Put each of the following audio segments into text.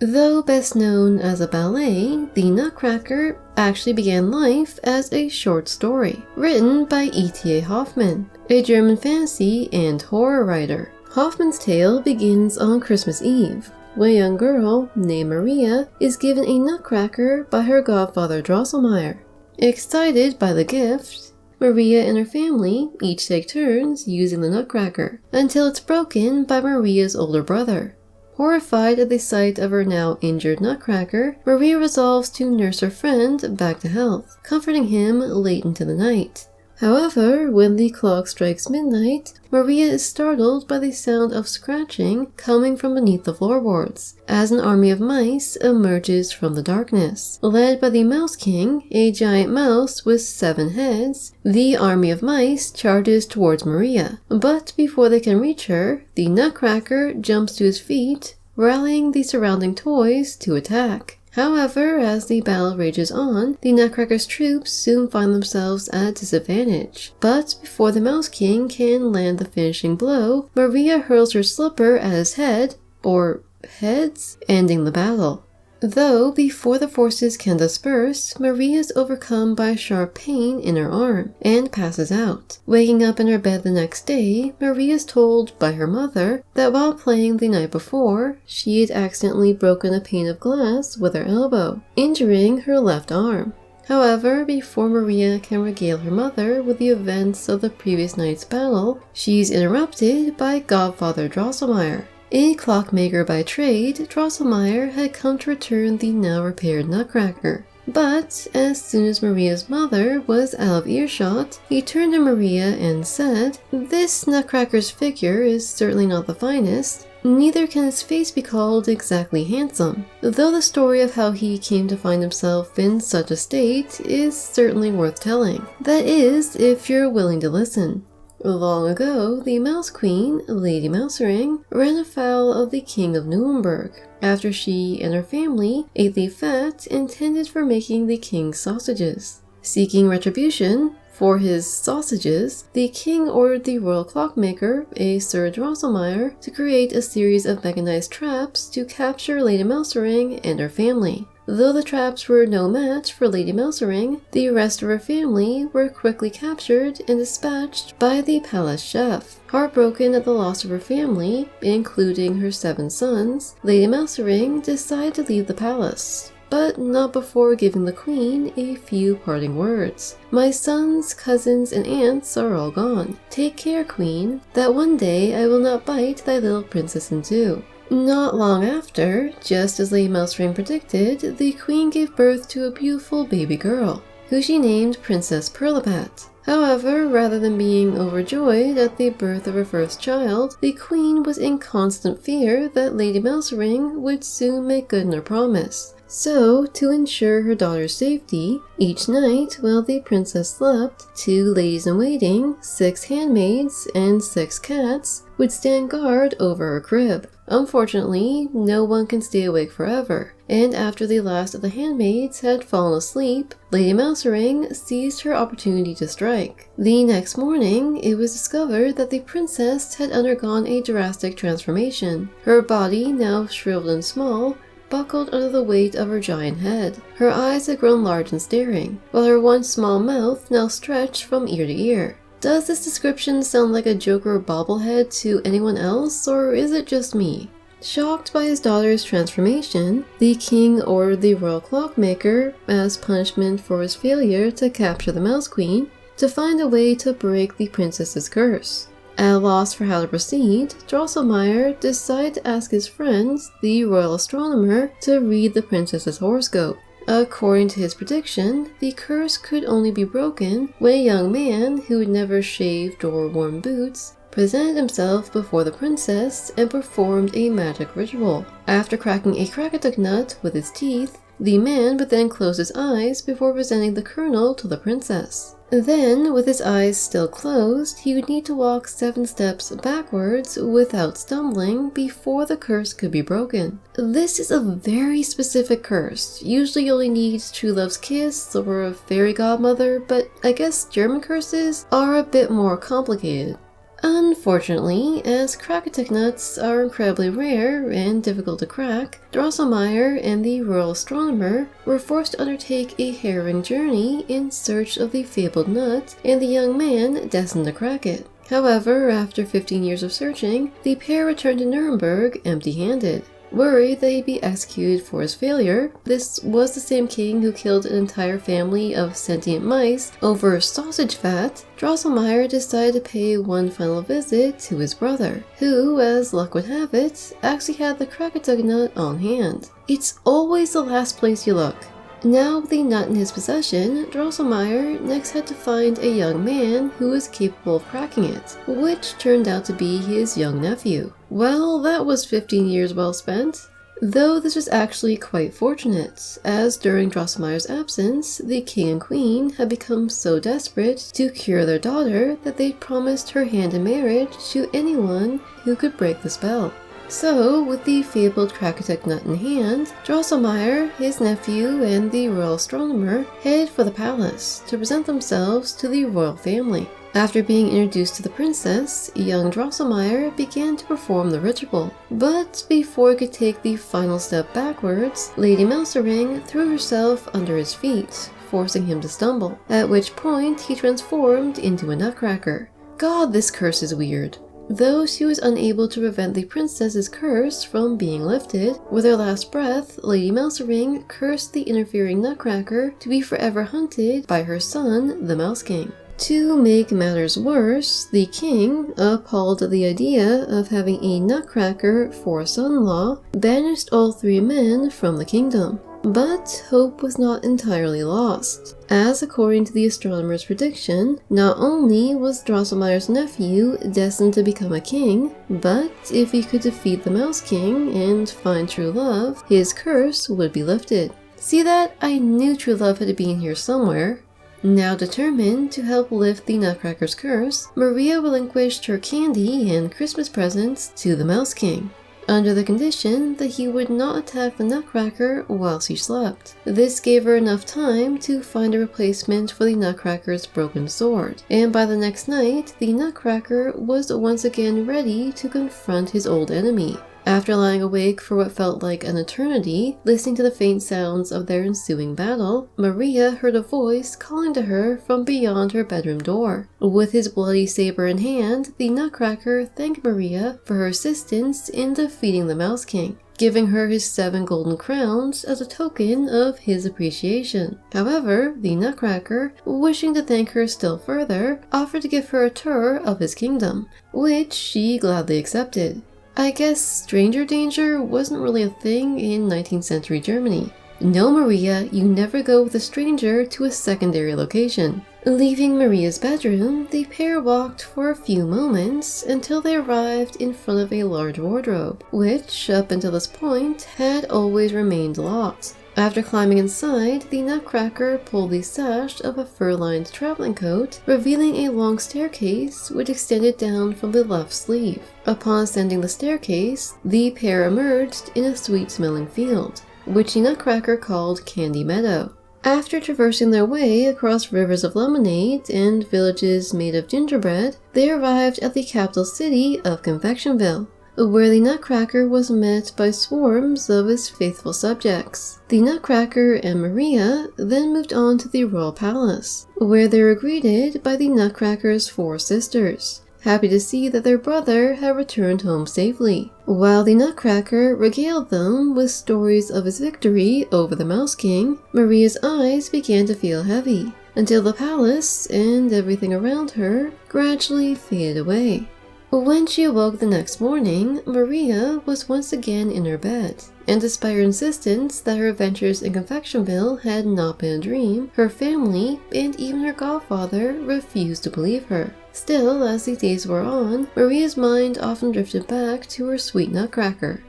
Though best known as a ballet, The Nutcracker actually began life as a short story written by E.T.A. Hoffmann, a German fantasy and horror writer. Hoffmann's tale begins on Christmas Eve, when a young girl named Maria is given a nutcracker by her godfather Drosselmeyer. Excited by the gift, Maria and her family each take turns using the nutcracker until it's broken by Maria's older brother. Horrified at the sight of her now injured nutcracker, Maria resolves to nurse her friend back to health, comforting him late into the night. However, when the clock strikes midnight, Maria is startled by the sound of scratching coming from beneath the floorboards, as an army of mice emerges from the darkness. Led by the Mouse King, a giant mouse with 7 heads, the army of mice charges towards Maria, but before they can reach her, the Nutcracker jumps to his feet, rallying the surrounding toys to attack. However, as the battle rages on, the Nutcracker's troops soon find themselves at a disadvantage. But before the Mouse King can land the finishing blow, Maria hurls her slipper at his head, or heads, ending the battle. Though before the forces can disperse, Maria is overcome by sharp pain in her arm and passes out. Waking up in her bed the next day, Maria is told by her mother that while playing the night before, she had accidentally broken a pane of glass with her elbow, injuring her left arm. However, before Maria can regale her mother with the events of the previous night's battle, she's interrupted by Godfather Drosselmeyer. A clockmaker by trade, Drosselmeyer had come to return the now repaired Nutcracker. But as soon as Maria's mother was out of earshot, he turned to Maria and said, "This Nutcracker's figure is certainly not the finest, neither can his face be called exactly handsome, though the story of how he came to find himself in such a state is certainly worth telling. That is, if you're willing to listen. Long ago, the Mouse Queen, Lady Mousering, ran afoul of the King of Nuremberg, after she and her family ate the fat intended for making the king's sausages. Seeking retribution for his sausages, the king ordered the royal clockmaker, a Sir Drosselmeyer, to create a series of mechanized traps to capture Lady Mousering and her family. Though the traps were no match for Lady Mousering, the rest of her family were quickly captured and dispatched by the palace chef. Heartbroken at the loss of her family, including her 7 sons, Lady Mousering decided to leave the palace, but not before giving the queen a few parting words. "My sons, cousins, and aunts are all gone. Take care, queen, that one day I will not bite thy little princess in two." Not long after, just as Lady Mousering predicted, the queen gave birth to a beautiful baby girl, who she named Princess Perlipat. However, rather than being overjoyed at the birth of her first child, the queen was in constant fear that Lady Mousering would soon make good on her promise. So, to ensure her daughter's safety, each night while the princess slept, 2 ladies-in-waiting, 6 handmaids, and 6 cats would stand guard over her crib. Unfortunately, no one can stay awake forever, and after the last of the handmaids had fallen asleep, Lady Mousering seized her opportunity to strike. The next morning, it was discovered that the princess had undergone a drastic transformation. Her body, now shriveled and small, buckled under the weight of her giant head. Her eyes had grown large and staring, while her once small mouth now stretched from ear to ear. Does this description sound like a Joker bobblehead to anyone else, or is it just me? Shocked by his daughter's transformation, the king ordered the royal clockmaker, as punishment for his failure to capture the Mouse Queen, to find a way to break the princess's curse. At a loss for how to proceed, Drosselmeyer decided to ask his friend, the royal astronomer, to read the princess's horoscope. According to his prediction, the curse could only be broken when a young man who had never shaved or worn boots presented himself before the princess and performed a magic ritual. After cracking a Krakatuk nut with his teeth, the man would then close his eyes before presenting the kernel to the princess. Then, with his eyes still closed, he would need to walk 7 steps backwards without stumbling before the curse could be broken. This is a very specific curse. Usually you only need true love's kiss or a fairy godmother, but I guess German curses are a bit more complicated. Unfortunately, as Krakatuk nuts are incredibly rare and difficult to crack, Drosselmeyer and the royal astronomer were forced to undertake a harrowing journey in search of the fabled nut and the young man destined to crack it. However, after 15 years of searching, the pair returned to Nuremberg empty-handed. Worried that he'd be executed for his failure, this was the same king who killed an entire family of sentient mice over sausage fat, Drosselmeyer decided to pay one final visit to his brother, who, as luck would have it, actually had the Krakatuk nut on hand. It's always the last place you look. Now with the nut in his possession, Drosselmeyer next had to find a young man who was capable of cracking it, which turned out to be his young nephew. Well, that was 15 years well spent. Though this was actually quite fortunate, as during Drosselmeyer's absence, the king and queen had become so desperate to cure their daughter that they'd promised her hand in marriage to anyone who could break the spell. So, with the fabled Krakatuk nut in hand, Drosselmeyer, his nephew, and the royal astronomer headed for the palace to present themselves to the royal family. After being introduced to the princess, young Drosselmeyer began to perform the ritual. But before he could take the final step backwards, Lady Mousering threw herself under his feet, forcing him to stumble, at which point he transformed into a nutcracker. God, this curse is weird. Though she was unable to prevent the princess's curse from being lifted, with her last breath, Lady Mousering cursed the interfering nutcracker to be forever hunted by her son, the Mouse King. To make matters worse, the king, appalled at the idea of having a nutcracker for a son-in-law, banished all three men from the kingdom. But hope was not entirely lost, as according to the astronomer's prediction, not only was Drosselmeyer's nephew destined to become a king, but if he could defeat the Mouse King and find true love, his curse would be lifted. See that? I knew true love had to be in here somewhere. Now determined to help lift the Nutcracker's curse, Maria relinquished her candy and Christmas presents to the Mouse King, under the condition that he would not attack the Nutcracker while she slept. This gave her enough time to find a replacement for the Nutcracker's broken sword, and by the next night, the Nutcracker was once again ready to confront his old enemy. After lying awake for what felt like an eternity, listening to the faint sounds of their ensuing battle, Maria heard a voice calling to her from beyond her bedroom door. With his bloody saber in hand, the Nutcracker thanked Maria for her assistance in defeating the Mouse King, giving her his 7 golden crowns as a token of his appreciation. However, the Nutcracker, wishing to thank her still further, offered to give her a tour of his kingdom, which she gladly accepted. I guess stranger danger wasn't really a thing in 19th century Germany. No, Maria, you never go with a stranger to a secondary location. Leaving Maria's bedroom, the pair walked for a few moments until they arrived in front of a large wardrobe, which, up until this point, had always remained locked. After climbing inside, the Nutcracker pulled the sash of a fur-lined traveling coat, revealing a long staircase which extended down from the left sleeve. Upon ascending the staircase, the pair emerged in a sweet-smelling field, which the Nutcracker called Candy Meadow. After traversing their way across rivers of lemonade and villages made of gingerbread, they arrived at the capital city of Confectionville, where the Nutcracker was met by swarms of his faithful subjects. The Nutcracker and Maria then moved on to the royal palace, where they were greeted by the Nutcracker's 4 sisters, happy to see that their brother had returned home safely, while the Nutcracker regaled them with stories of his victory over the Mouse King. Maria's eyes began to feel heavy, until the palace and everything around her gradually faded away. When she awoke the next morning, Maria was once again in her bed, and despite her insistence that her adventures in Confectionville had not been a dream, her family, and even her godfather, refused to believe her. Still, as the days wore on, Maria's mind often drifted back to her sweet Nutcracker.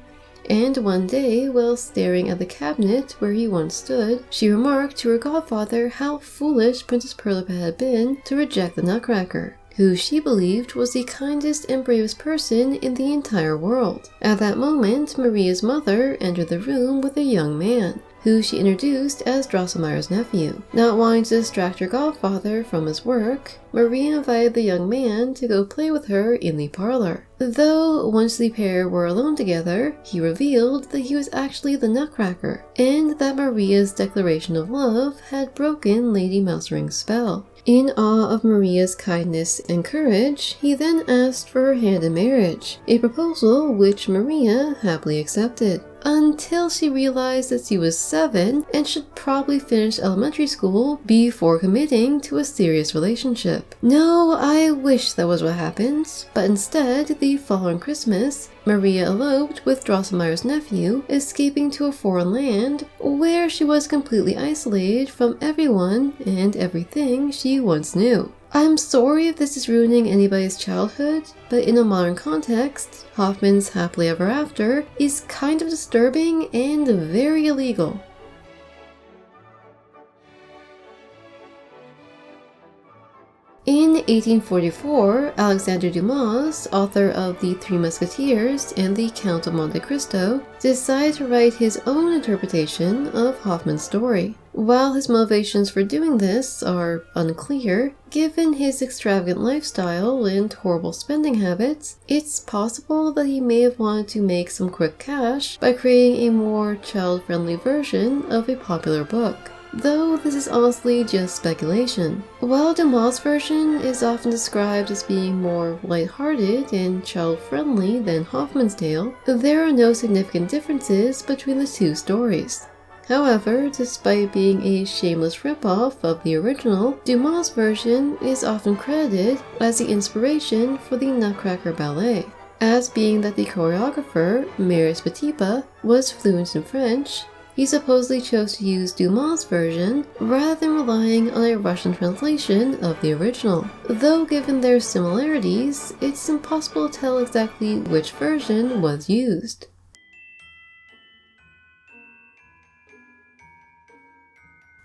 And one day, while staring at the cabinet where he once stood, she remarked to her godfather how foolish Princess Perlipet had been to reject the Nutcracker, who she believed was the kindest and bravest person in the entire world. At that moment, Maria's mother entered the room with a young man, who she introduced as Drosselmeyer's nephew. Not wanting to distract her godfather from his work, Maria invited the young man to go play with her in the parlor. Though, once the pair were alone together, he revealed that he was actually the Nutcracker, and that Maria's declaration of love had broken Lady Mousering's spell. In awe of Maria's kindness and courage, he then asked for her hand in marriage, a proposal which Maria happily accepted, until she realized that she was 7 and should probably finish elementary school before committing to a serious relationship. No, I wish that was what happened, but instead, the following Christmas, Maria eloped with Drosselmeyer's nephew, escaping to a foreign land where she was completely isolated from everyone and everything she once knew. I'm sorry if this is ruining anybody's childhood, but in a modern context, Hoffman's Happily Ever After is kind of disturbing and very illegal. In 1844, Alexandre Dumas, author of The Three Musketeers and The Count of Monte Cristo, decided to write his own interpretation of Hoffman's story. While his motivations for doing this are unclear, given his extravagant lifestyle and horrible spending habits, it's possible that he may have wanted to make some quick cash by creating a more child-friendly version of a popular book. Though this is honestly just speculation. While Dumas' version is often described as being more lighthearted and child-friendly than Hoffman's tale, there are no significant differences between the two stories. However, despite being a shameless ripoff of the original, Dumas' version is often credited as the inspiration for the Nutcracker Ballet, as being that the choreographer, Marius Petipa, was fluent in French. He supposedly chose to use Dumas' version rather than relying on a Russian translation of the original. Though given their similarities, it's impossible to tell exactly which version was used.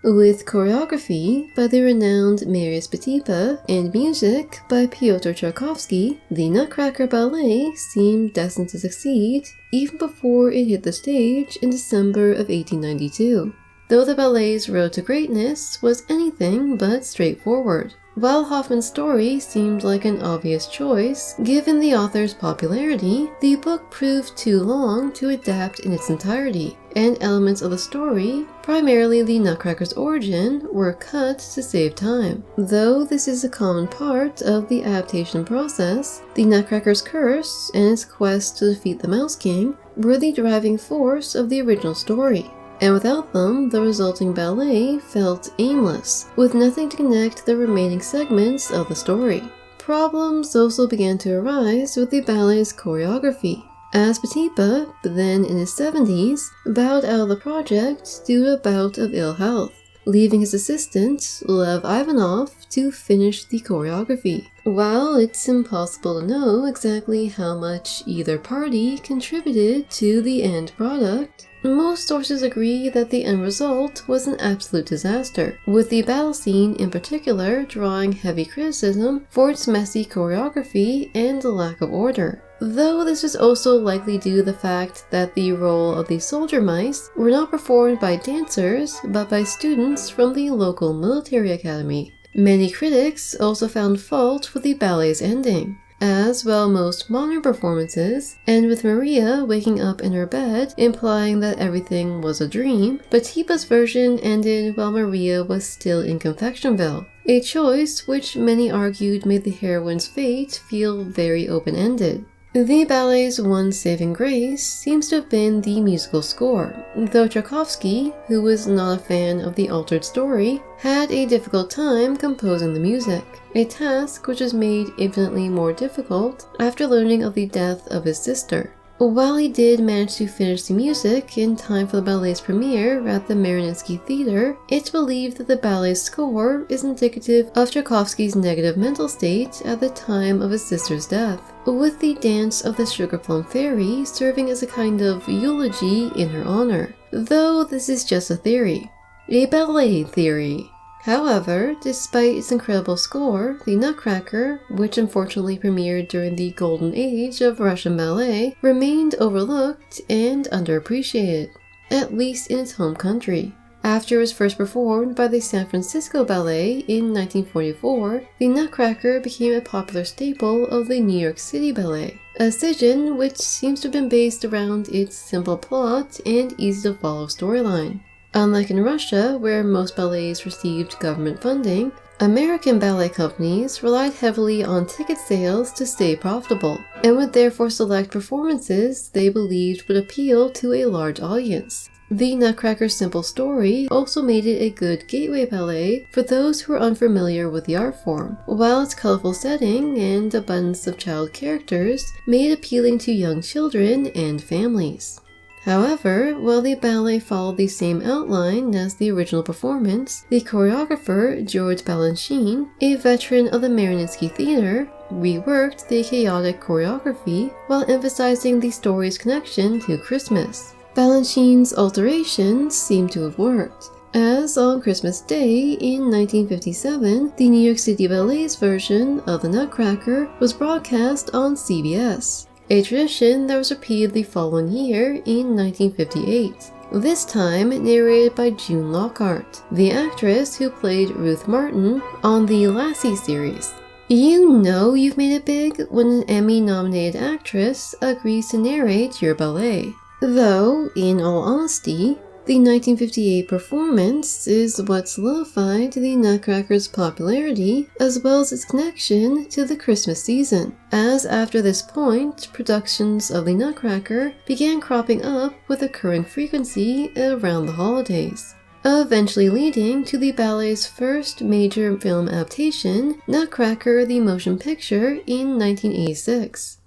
With choreography by the renowned Marius Petipa and music by Pyotr Tchaikovsky, the Nutcracker Ballet seemed destined to succeed even before it hit the stage in December of 1892, though the ballet's road to greatness was anything but straightforward. While Hoffman's story seemed like an obvious choice, given the author's popularity, the book proved too long to adapt in its entirety, and elements of the story, primarily the Nutcracker's origin, were cut to save time. Though this is a common part of the adaptation process, the Nutcracker's curse and his quest to defeat the Mouse King were the driving force of the original story. And without them, the resulting ballet felt aimless, with nothing to connect the remaining segments of the story. Problems also began to arise with the ballet's choreography, as Petipa, then in his 70s, bowed out of the project due to a bout of ill health, leaving his assistant, Lev Ivanov, to finish the choreography. While it's impossible to know exactly how much either party contributed to the end product, most sources agree that the end result was an absolute disaster, with the battle scene in particular drawing heavy criticism for its messy choreography and lack of order. Though this is also likely due to the fact that the role of the soldier mice were not performed by dancers, but by students from the local military academy. Many critics also found fault with the ballet's ending, as while most modern performances, and with Maria waking up in her bed implying that everything was a dream, Petipa's version ended while Maria was still in Confectionville, a choice which many argued made the heroine's fate feel very open-ended. The ballet's one saving grace seems to have been the musical score, though Tchaikovsky, who was not a fan of the altered story, had a difficult time composing the music, a task which was made infinitely more difficult after learning of the death of his sister. While he did manage to finish the music in time for the ballet's premiere at the Mariinsky Theater, it's believed that the ballet's score is indicative of Tchaikovsky's negative mental state at the time of his sister's death, with the dance of the Sugar Plum Fairy serving as a kind of eulogy in her honor. Though this is just a theory. A ballet theory. However, despite its incredible score, the Nutcracker, which unfortunately premiered during the golden age of Russian ballet, remained overlooked and underappreciated. at least in its home country. After it was first performed by the San Francisco Ballet in 1944, the Nutcracker became a popular staple of the New York City Ballet, a decision which seems to have been based around its simple plot and easy-to-follow storyline. Unlike in Russia, where most ballets received government funding, American ballet companies relied heavily on ticket sales to stay profitable, and would therefore select performances they believed would appeal to a large audience. The Nutcracker's simple story also made it a good gateway ballet for those who are unfamiliar with the art form, while its colorful setting and abundance of child characters made it appealing to young children and families. However, while the ballet followed the same outline as the original performance, the choreographer George Balanchine, a veteran of the Mariinsky Theater, reworked the chaotic choreography while emphasizing the story's connection to Christmas. Balanchine's alterations seem to have worked, as on Christmas Day in 1957, the New York City Ballet's version of the Nutcracker was broadcast on CBS, a tradition that was repeated the following year in 1958, this time narrated by June Lockhart, the actress who played Ruth Martin on the Lassie series. You know you've made it big when an Emmy-nominated actress agrees to narrate your ballet. Though, in all honesty, the 1958 performance is what solidified the Nutcracker's popularity as well as its connection to the Christmas season, as after this point, productions of the Nutcracker began cropping up with occurring frequency around the holidays, eventually leading to the ballet's first major film adaptation, Nutcracker the Motion Picture, in 1986.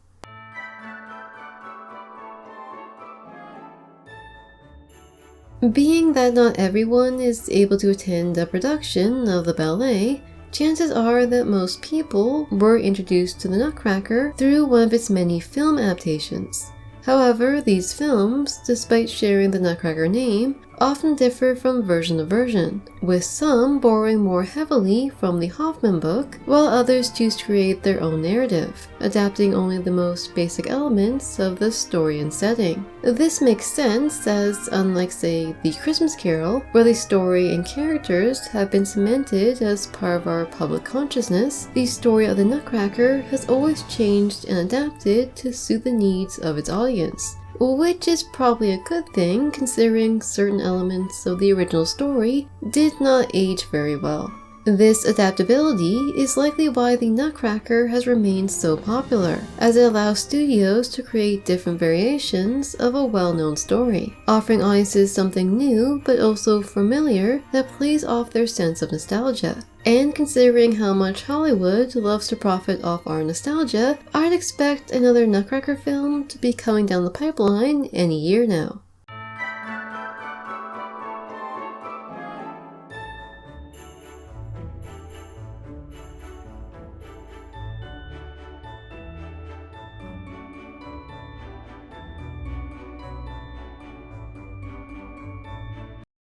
Being that not everyone is able to attend a production of the ballet, chances are that most people were introduced to the Nutcracker through one of its many film adaptations. However, these films, despite sharing the Nutcracker name, often differ from version to version, with some borrowing more heavily from the Hoffman book, while others choose to create their own narrative, adapting only the most basic elements of the story and setting. This makes sense as, unlike say, The Christmas Carol, where the story and characters have been cemented as part of our public consciousness, the story of the Nutcracker has always changed and adapted to suit the needs of its audience, which is probably a good thing considering certain elements of the original story did not age very well. This adaptability is likely why the Nutcracker has remained so popular, as it allows studios to create different variations of a well-known story, offering audiences something new but also familiar that plays off their sense of nostalgia. And considering how much Hollywood loves to profit off our nostalgia, I'd expect another Nutcracker film to be coming down the pipeline any year now.